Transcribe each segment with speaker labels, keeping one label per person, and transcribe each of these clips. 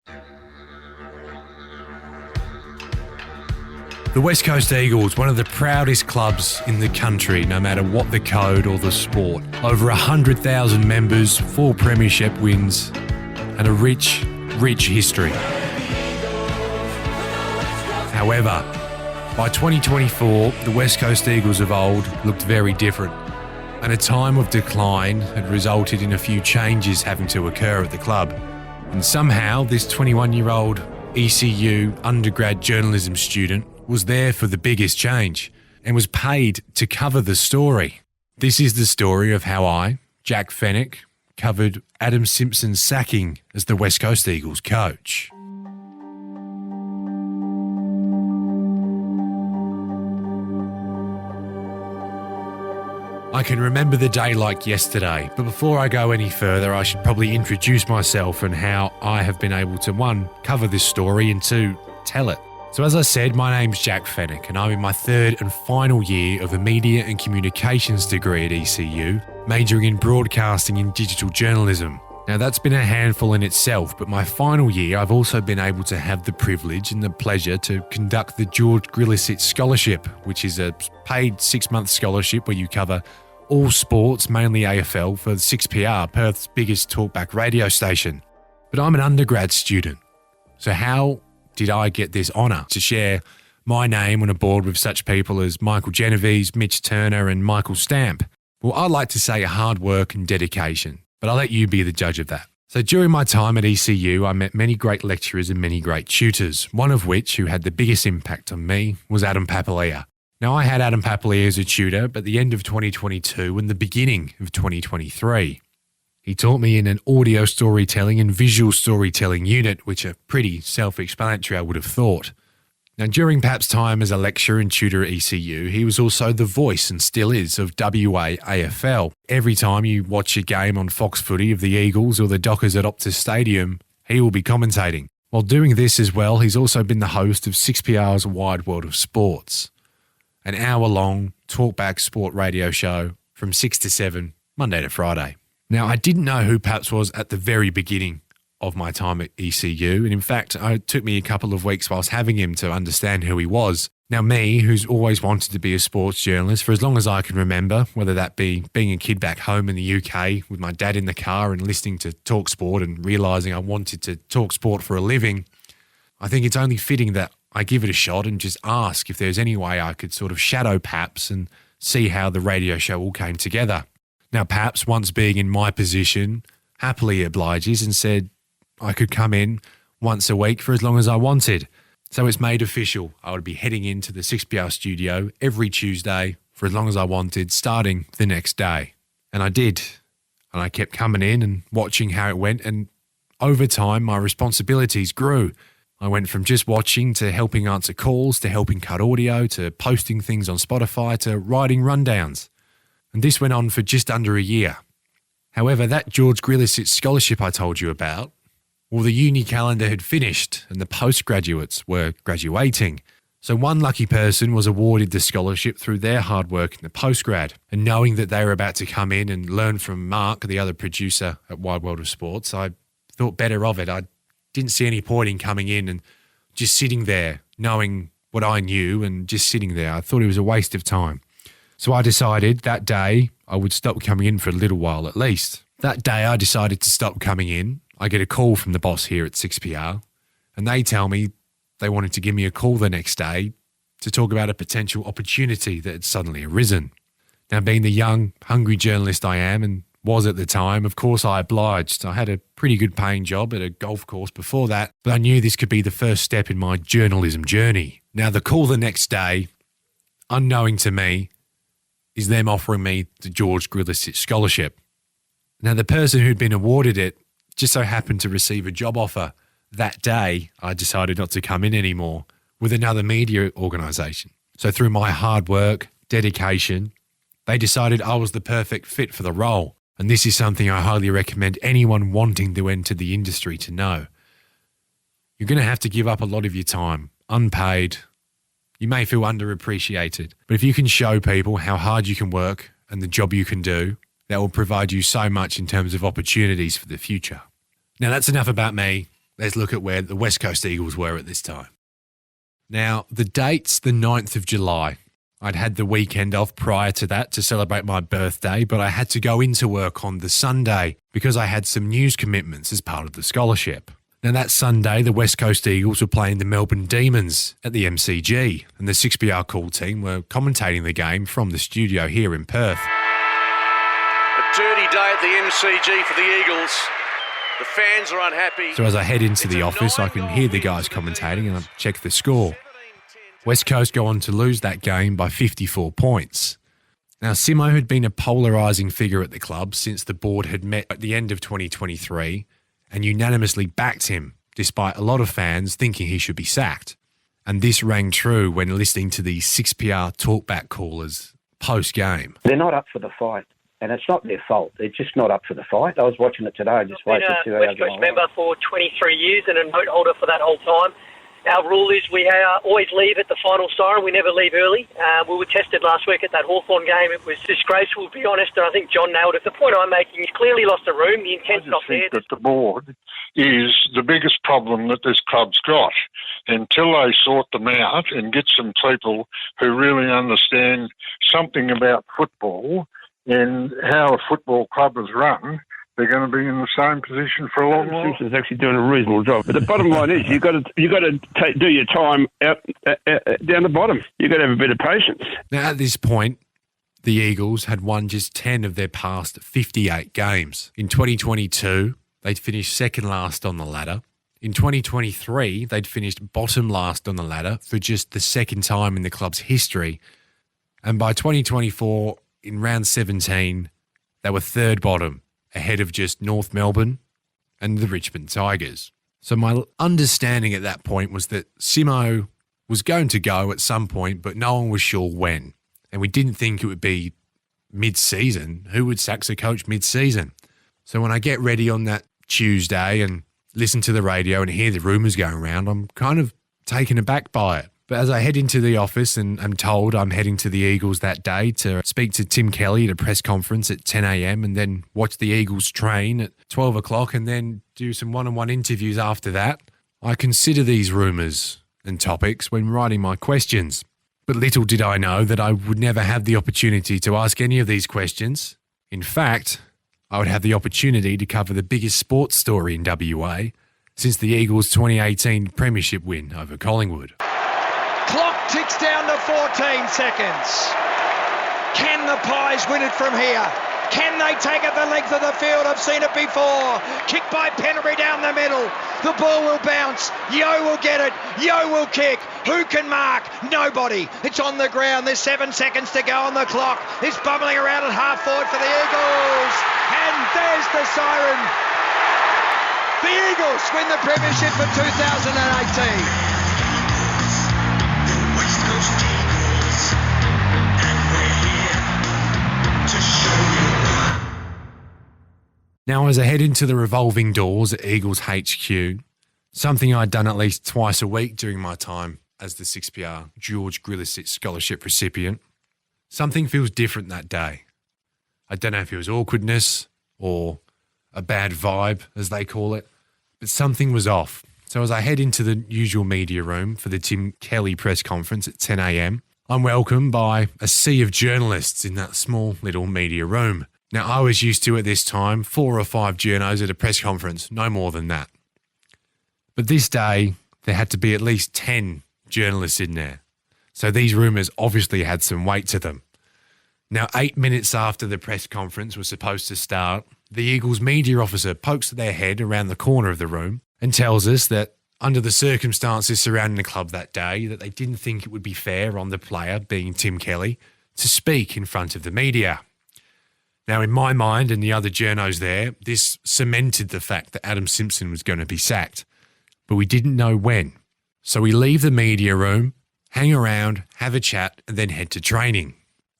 Speaker 1: The West Coast Eagles, one of the proudest clubs in the country, no matter what the code or the sport. Over 100,000 members, 4 premiership wins, and a rich history. However, by 2024, the West Coast Eagles of old looked very different, and a time of decline had resulted in a few changes having to occur at the club. And somehow, this 21-year-old ECU undergrad journalism student was there for the biggest change and was paid to cover the story. This is the story of how I, Jack Fenwick, covered Adam Simpson's sacking as the West Coast Eagles coach. I can remember the day like yesterday, but before I go any further, I should probably introduce myself and how I have been able to, 1, cover this story and 2, tell it. So as I said, my name's Jack Fenwick and I'm in my 3rd and final year of a Media and Communications degree at ECU, majoring in broadcasting and digital journalism. Now that's been a handful in itself, but my final year I've also been able to have the privilege and the pleasure to conduct the Grljusich Scholarship, which is a paid 6-month scholarship where you cover all sports, mainly AFL, for 6PR, Perth's biggest talkback radio station. But I'm an undergrad student, so how did I get this honour to share my name on a board with such people as Michael Genovese, Mitch Turner and Michael Stamp? Well, I'd like to say hard work and dedication, but I'll let you be the judge of that. So during my time at ECU, I met many great lecturers and many great tutors, one of which, who had the biggest impact on me, was Adam Papalia. Now, I had Adam Papalia as a tutor at the end of 2022 and the beginning of 2023. He taught me in an audio storytelling and visual storytelling unit, which are pretty self-explanatory, I would have thought. Now, during Pap's time as a lecturer and tutor at ECU, he was also the voice, and still is, of WA AFL. Every time you watch a game on Fox Footy of the Eagles or the Dockers at Optus Stadium, he will be commentating. While doing this as well, he's also been the host of 6PR's Wide World of Sports, an hour-long talkback sport radio show from 6 to 7, Monday to Friday. Now, I didn't know who Paps was at the very beginning of my time at ECU, and in fact, it took me a couple of weeks whilst having him to understand who he was. Now, me, who's always wanted to be a sports journalist for as long as I can remember, whether that be being a kid back home in the UK with my dad in the car and listening to talk sport and realising I wanted to talk sport for a living, I think it's only fitting that I give it a shot and just ask if there's any way I could sort of shadow Paps and see how the radio show all came together. Now, Paps, once being in my position, happily obliges and said I could come in once a week for as long as I wanted. So it's made official. I would be heading into the 6PR studio every Tuesday for as long as I wanted, starting the next day. And I did. And I kept coming in and watching how it went. And over time, my responsibilities grew. I went from just watching to helping answer calls, to helping cut audio, to posting things on Spotify, to writing rundowns. And this went on for just under a year. However, that George Grljusich scholarship I told you about, well, the uni calendar had finished and the postgraduates were graduating. So one lucky person was awarded the scholarship through their hard work in the postgrad. And knowing that they were about to come in and learn from Mark, the other producer at Wide World of Sports, I thought better of it. I didn't see any point in coming in and just sitting there knowing what I knew and just sitting there. I thought it was a waste of time. So I decided that day I would stop coming in for a little while at least. That day I decided to stop coming in. I get a call from the boss here at 6PR and they tell me they wanted to give me a call the next day to talk about a potential opportunity that had suddenly arisen. Now, being the young, hungry journalist I am and was at the time, of course I obliged. I had a pretty good paying job at a golf course before that, but I knew this could be the first step in my journalism journey. Now, the call the next day, unknowing to me, is them offering me the George Grljusich scholarship. Now, the person who'd been awarded it just so happened to receive a job offer that day. I decided not to come in anymore with another media organisation. So through my hard work, dedication, they decided I was the perfect fit for the role. And this is something I highly recommend anyone wanting to enter the industry to know. You're going to have to give up a lot of your time, unpaid. You may feel underappreciated, but if you can show people how hard you can work and the job you can do, that will provide you so much in terms of opportunities for the future. Now, that's enough about me. let's look at where the West Coast Eagles were at this time. Now, the date's the 9th of July. I'd had the weekend off prior to that to celebrate my birthday, but I had to go into work on the Sunday because I had some news commitments as part of the scholarship. Now, that Sunday, the West Coast Eagles were playing the Melbourne Demons at the MCG, and the 6PR call team were commentating the game from the studio here in Perth.
Speaker 2: A dirty day at the MCG for the Eagles. The fans are unhappy.
Speaker 1: So as I head into the office, I can hear the guys commentating and I check the score. West Coast go on to lose that game by 54 points. Now, Simo had been a polarising figure at the club since the board had met at the end of 2023 and unanimously backed him, despite a lot of fans thinking he should be sacked. And this rang true when listening to the 6PR talkback callers post-game.
Speaker 3: They're not up for the fight, and it's not their fault. They're just not up for the fight. I was watching it today, just waiting to see how
Speaker 4: West Coast member for 23 years and a note holder for that whole time. Our rule is we always leave at the final siren. We never leave early. We were tested last week at that Hawthorn game. It was disgraceful, to be honest, and I think John nailed it. The point I'm making is clearly lost the room. The intent's not there.
Speaker 5: I think that the board is the biggest problem that this club's got. Until they sort them out and get some people who really understand something about football and how a football club is run, they're going to be in the same position for a long while.
Speaker 3: Simpson's actually doing a reasonable job. But the bottom line is you've got to do your time out down the bottom. You've got to have a bit of patience.
Speaker 1: Now, at this point, the Eagles had won just 10 of their past 58 games. In 2022, they'd finished second last on the ladder. In 2023, they'd finished bottom last on the ladder for just the second time in the club's history. And by 2024, in round 17, they were third bottom, ahead of just North Melbourne and the Richmond Tigers. So my understanding at that point was that Simo was going to go at some point, but no one was sure when. And we didn't think it would be mid-season. Who would sack a coach mid-season? So when I get ready on that Tuesday and listen to the radio and hear the rumours going around, I'm kind of taken aback by it. But as I head into the office and I'm told I'm heading to the Eagles that day to speak to Tim Kelly at a press conference at 10 a.m. and then watch the Eagles train at 12 o'clock and then do some one-on-one interviews after that, I consider these rumours and topics when writing my questions. But little did I know that I would never have the opportunity to ask any of these questions. In fact, I would have the opportunity to cover the biggest sports story in WA since the Eagles' 2018 premiership win over Collingwood.
Speaker 6: Clock ticks down to 14 seconds. Can the Pies win it from here? Can they take it the length of the field? I've seen it before. Kicked by Penry down the middle. The ball will bounce. Yo will get it. Yo will kick. Who can mark? Nobody. It's on the ground. There's 7 seconds to go on the clock. It's bubbling around at half forward for the Eagles. And there's the siren. The Eagles win the premiership for 2018.
Speaker 1: Now, as I head into the revolving doors at Eagles HQ, something I'd done at least twice a week during my time as the 6PR George Grljusich scholarship recipient, something feels different that day. I don't know if it was awkwardness or a bad vibe, as they call it, but something was off. So as I head into the usual media room for the Tim Kelly press conference at 10 a.m, I'm welcomed by a sea of journalists in that small little media room. Now, I was used to at this time 4 or 5 journos at a press conference, no more than that. But this day, there had to be at least 10 journalists in there. So these rumours obviously had some weight to them. Now, 8 minutes after the press conference was supposed to start, the Eagles media officer pokes their head around the corner of the room and tells us that under the circumstances surrounding the club that day, that they didn't think it would be fair on the player, being Tim Kelly, to speak in front of the media. Now, in my mind and the other journos there, this cemented the fact that Adam Simpson was going to be sacked. But we didn't know when. So we leave the media room, hang around, have a chat, and then head to training.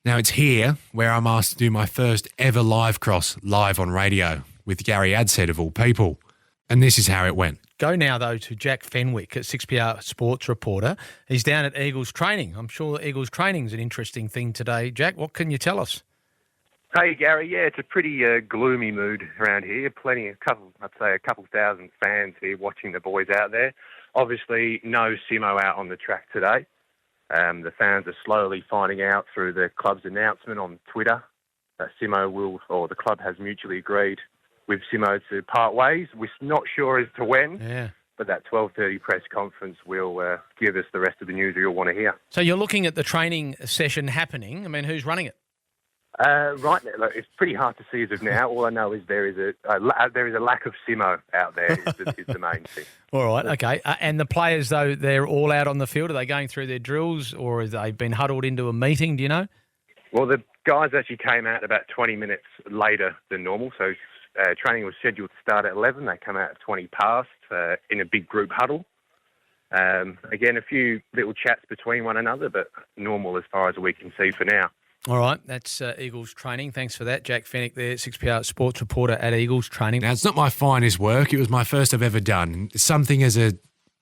Speaker 1: Now, it's here where I'm asked to do my first ever live cross live on radio with Gary Adshead of all people. And this is how it went.
Speaker 7: Go now, though, to Jack Fenwick at 6PR sports reporter. He's down at Eagles training. I'm sure Eagles training is an interesting thing today. Jack, what can you tell us?
Speaker 8: Hey Gary, yeah, it's a pretty gloomy mood around here. I'd say a couple thousand fans here watching the boys out there. Obviously, no Simo out on the track today. The fans are slowly finding out through the club's announcement on Twitter that the club has mutually agreed with Simo to part ways. We're not sure as to when, but that 12:30 press conference will give us the rest of the news you'll want to hear.
Speaker 7: So you're looking at the training session happening. I mean, who's running it?
Speaker 8: Right now, look, it's pretty hard to see as of now. All I know is there is a lack of Simo out there is the main thing.
Speaker 7: All right, okay. And the players, though, they're all out on the field. Are they going through their drills or have they been huddled into a meeting? Do you know?
Speaker 8: Well, the guys actually came out about 20 minutes later than normal. So training was scheduled to start at 11. They come out at 20 past in a big group huddle. Again, a few little chats between one another, but normal as far as we can see for now.
Speaker 7: All right, that's Eagles training. Thanks for that. Jack Fenwick there, 6PR sports reporter at Eagles training.
Speaker 1: Now, it's not my finest work. It was my first I've ever done. It's something as a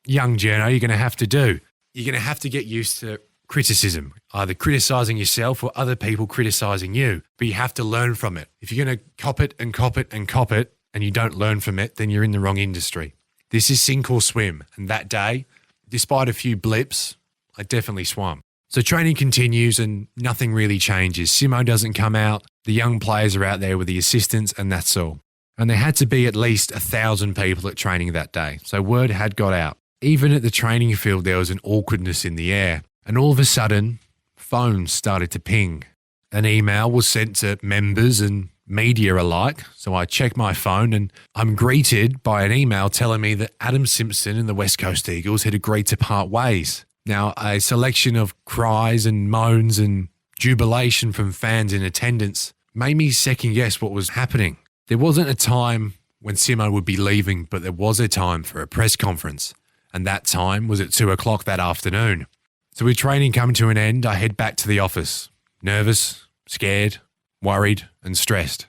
Speaker 1: young journo you're going to have to do. You're going to have to get used to criticism, either criticising yourself or other people criticising you. But you have to learn from it. If you're going to cop it and cop it and cop it and you don't learn from it, then you're in the wrong industry. This is sink or swim. And that day, despite a few blips, I definitely swam. So training continues and nothing really changes. Simo doesn't come out. The young players are out there with the assistants and that's all. And there had to be at least 1,000 people at training that day. So word had got out. Even at the training field, there was an awkwardness in the air. And all of a sudden, phones started to ping. An email was sent to members and media alike. So I check my phone and I'm greeted by an email telling me that Adam Simpson and the West Coast Eagles had agreed to part ways. Now, a selection of cries and moans and jubilation from fans in attendance made me second guess what was happening. There wasn't a time when Simo would be leaving, but there was a time for a press conference. And that time was at 2:00 that afternoon. So with training coming to an end, I head back to the office. Nervous, scared, worried and stressed.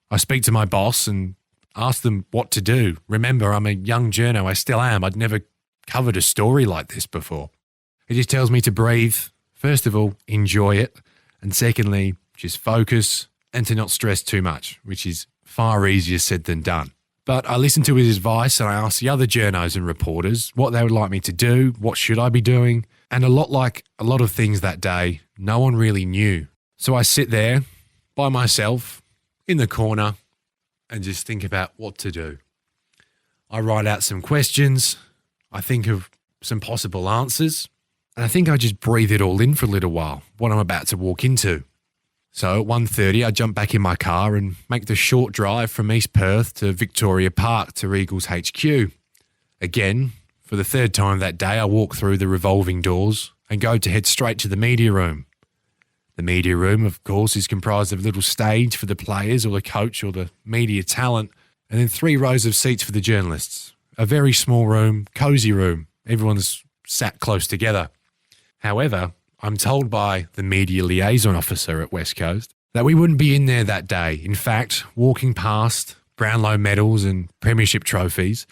Speaker 1: I speak to my boss and ask them what to do. Remember, I'm a young journo. I still am. I'd never covered a story like this before. He just tells me to breathe. First of all, enjoy it. And secondly, just focus and to not stress too much, which is far easier said than done. But I listened to his advice and I asked the other journos and reporters what they would like me to do, what should I be doing. And a lot of things that day, no one really knew. So I sit there by myself in the corner and just think about what to do. I write out some questions. I think of some possible answers. And I think I just breathe it all in for a little while, what I'm about to walk into. So at 1:30, I jump back in my car and make the short drive from East Perth to Victoria Park to Eagles HQ. Again, for the third time that day, I walk through the revolving doors and go to head straight to the media room. The media room, of course, is comprised of a little stage for the players or the coach or the media talent, and then 3 rows of seats for the journalists. A very small room, cosy room. Everyone's sat close together. However, I'm told by the media liaison officer at West Coast that we wouldn't be in there that day. In fact, walking past Brownlow medals and premiership trophies,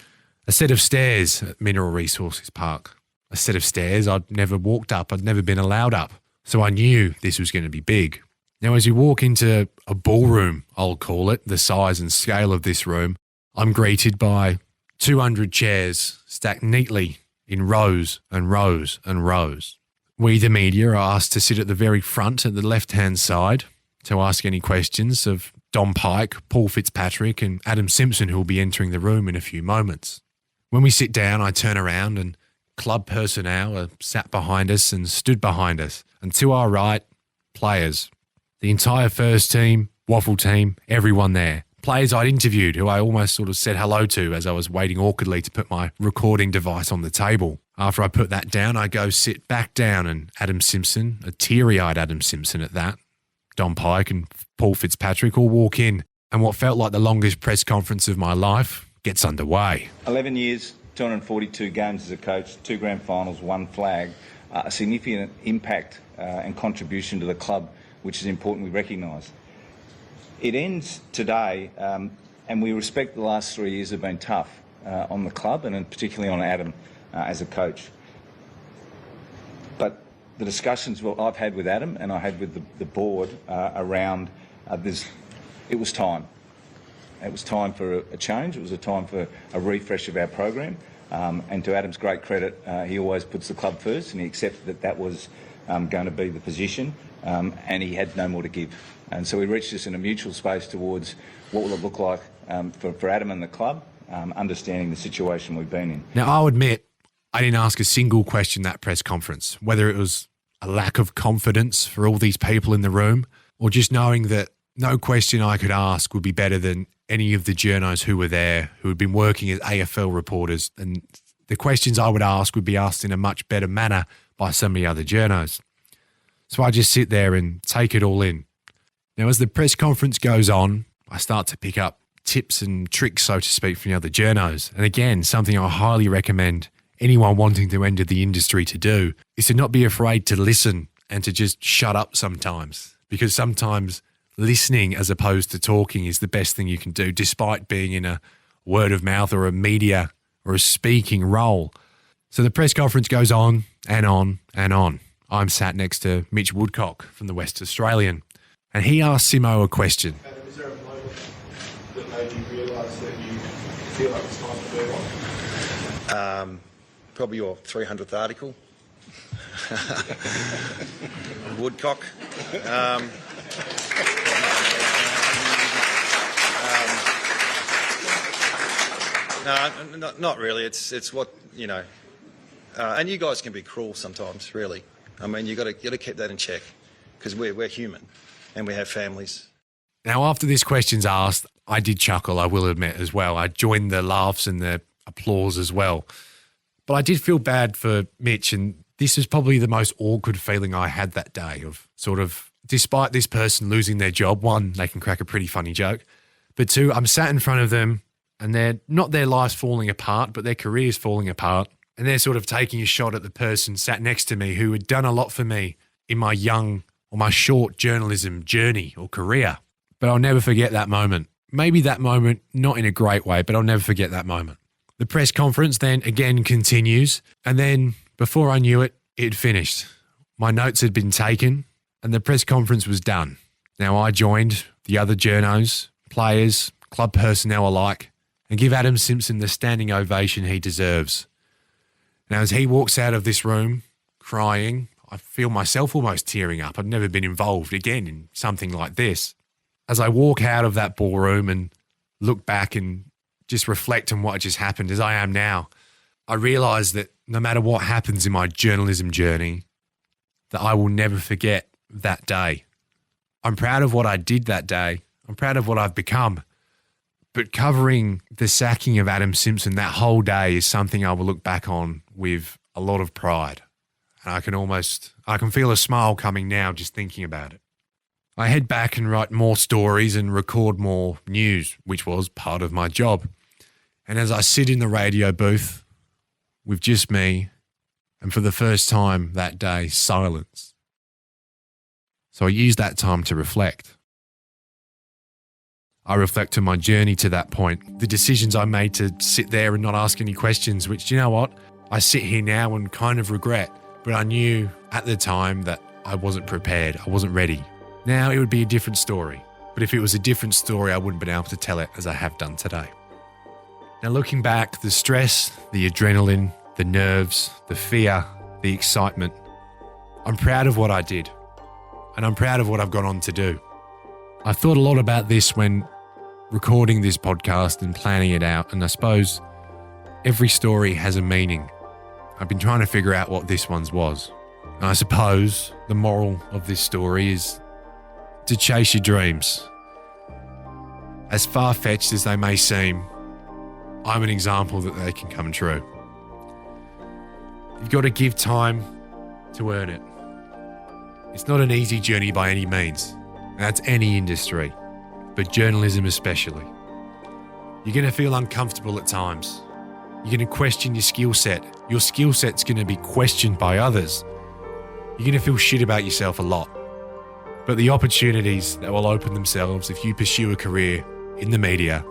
Speaker 1: a set of stairs at Mineral Resources Park. A set of stairs I'd never walked up, I'd never been allowed up. So I knew this was going to be big. Now, as you walk into a ballroom, I'll call it, the size and scale of this room, I'm greeted by 200 chairs stacked neatly in rows and rows and rows. We, the media, are asked to sit at the very front at the left-hand side to ask any questions of Dom Pike, Paul Fitzpatrick and Adam Simpson, who will be entering the room in a few moments. When we sit down, I turn around and club personnel are sat behind us and stood behind us. And to our right, players. The entire first team, waffle team, everyone there. Players I'd interviewed who I almost sort of said hello to as I was waiting awkwardly to put my recording device on the table. After I put that down, I go sit back down and Adam Simpson, a teary-eyed Adam Simpson at that, Dom Pike and Paul Fitzpatrick all walk in and what felt like the longest press conference of my life gets underway.
Speaker 9: 11 years, 242 games as a coach, 2 grand finals, 1 flag, a significant impact and contribution to the club, which is important we recognise. It ends today, and we respect the last 3 years have been tough on the club and particularly on Adam as a coach. But the discussions I've had with Adam and I had with the board around It was time. It was time for a change. It was a time for a refresh of our program. And to Adam's great credit, he always puts the club first, and he accepted that was going to be the position, and he had no more to give. And so we reached this in a mutual space towards what will it look like for Adam and the club, understanding the situation we've been in.
Speaker 1: Now, I'll admit, I didn't ask a single question that press conference, whether it was a lack of confidence for all these people in the room, or just knowing that no question I could ask would be better than any of the journos who were there, who had been working as AFL reporters, and the questions I would ask would be asked in a much better manner by some of the other journos. So I just sit there and take it all in. Now, as the press conference goes on, I start to pick up tips and tricks, so to speak, from the other journos. And again, something I highly recommend anyone wanting to enter the industry to do is to not be afraid to listen and to just shut up sometimes, because sometimes listening as opposed to talking is the best thing you can do, despite being in a word of mouth or a media or a speaking role. So the press conference goes on and on and on. I'm sat next to Mitch Woodcock from the West Australian, and he asked Simo a question.
Speaker 10: Adam, is there a moment that made you realise that you feel like it's time to move on?
Speaker 11: Probably your 300th article. Woodcock. No, not really. It's what, you know, and you guys can be cruel sometimes, really. I mean, you got to keep that in check, because we're human and we have families.
Speaker 1: Now, after this question's asked, I did chuckle, I will admit, as well. I joined the laughs and the applause as well. But I did feel bad for Mitch, and this was probably the most awkward feeling I had that day of sort of, despite this person losing their job, one, they can crack a pretty funny joke, but two, I'm sat in front of them and they're not their lives falling apart, but their careers falling apart, and they're sort of taking a shot at the person sat next to me who had done a lot for me in my young or my short journalism journey or career. But I'll never forget that moment. Maybe that moment, not in a great way, but I'll never forget that moment. The press conference then again continues, and then before I knew it, it had finished. My notes had been taken and the press conference was done. Now I joined the other journos, players, club personnel alike, and give Adam Simpson the standing ovation he deserves. Now as he walks out of this room crying, I feel myself almost tearing up. I've never been involved again in something like this. As I walk out of that ballroom and look back and just reflect on what just happened as I am now, I realise that no matter what happens in my journalism journey, that I will never forget that day. I'm proud of what I did that day. I'm proud of what I've become. But covering the sacking of Adam Simpson that whole day is something I will look back on with a lot of pride. And I can feel a smile coming now just thinking about it. I head back and write more stories and record more news, which was part of my job. And as I sit in the radio booth with just me, and for the first time that day, silence. So I use that time to reflect. I reflect on my journey to that point, the decisions I made to sit there and not ask any questions, which, you know what, I sit here now and kind of regret, but I knew at the time that I wasn't prepared, I wasn't ready. Now it would be a different story, but if it was a different story, I wouldn't have been able to tell it as I have done today. Now looking back, the stress, the adrenaline, the nerves, the fear, the excitement, I'm proud of what I did, and I'm proud of what I've gone on to do. I thought a lot about this when recording this podcast and planning it out, and I suppose every story has a meaning. I've been trying to figure out what this one's was. And I suppose the moral of this story is to chase your dreams. As far-fetched as they may seem, I'm an example that they can come true. You've got to give time to earn it. It's not an easy journey by any means, and that's any industry, but journalism especially. You're going to feel uncomfortable at times. You're going to question your skill set. Your skill set's going to be questioned by others. You're going to feel shit about yourself a lot. But the opportunities that will open themselves if you pursue a career in the media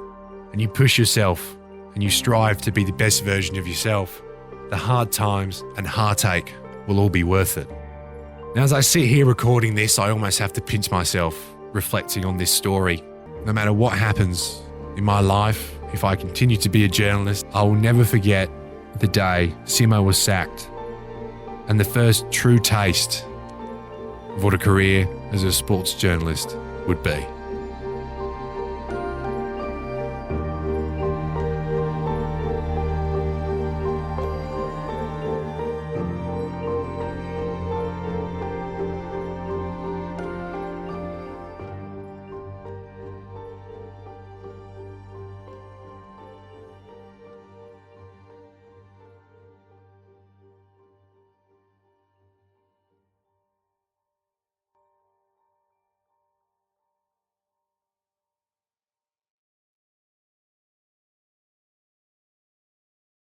Speaker 1: and you push yourself and you strive to be the best version of yourself, the hard times and heartache will all be worth it. Now, as I sit here recording this, I almost have to pinch myself reflecting on this story. No matter what happens in my life, if I continue to be a journalist, I will never forget the day Simo was sacked and the first true taste of what a career as a sports journalist would be.